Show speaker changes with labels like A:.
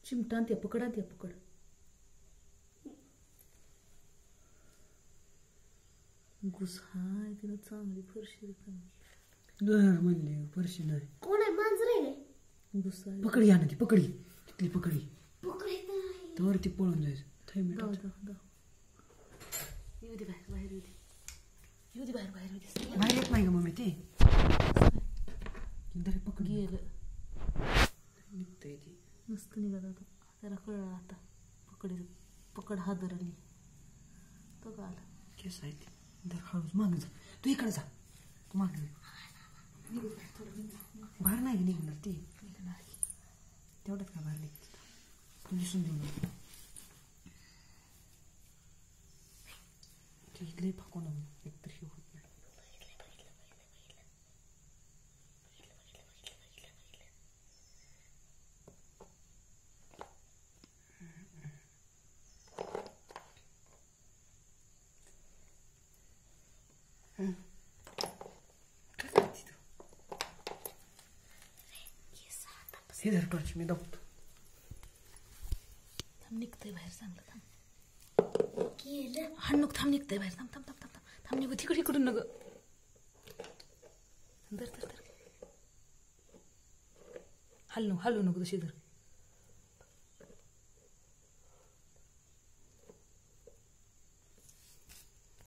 A: चिमटा ते पकड ते पकड. घुस हाय तिला चांगली फरशी
B: म्हणली फरशी नाही.
C: कोण आहे मांजर आहे
A: घुस
B: पकडी या ना ती पकडी तिथली पकडी वरती पळून जायचं.
A: येऊ दे बाहेर बाहेर येऊ दे. येऊ दे बाहेर बाहेर येऊ दे.
B: बाहेर येत नाही का मम्मी ते पकड
A: गेलं
B: निघतंय ती.
A: नुसतं निघत आता त्याला कळलं आता. पकड हादरली तो का आला.
B: केस आहे ती दर हळूच मागे जा. तू इकडे जा. तू मागे बाहेर नाही निघणार ती. तेवढ्यात काय बाहेर निघते तू दिसून देऊ. लई फाकून एकतर हे होत नाही. काय करते तू? हे धर टॉर्च मी दाखवतो.
A: थांब निघतंय बाहेर चांगलं. थांब हा नको. थांब निघतंय बाहेर. थांब थांब थांब थांब थांब निघू तिकडे इकडून नग. धर धर धर. हलू नको तशी धर.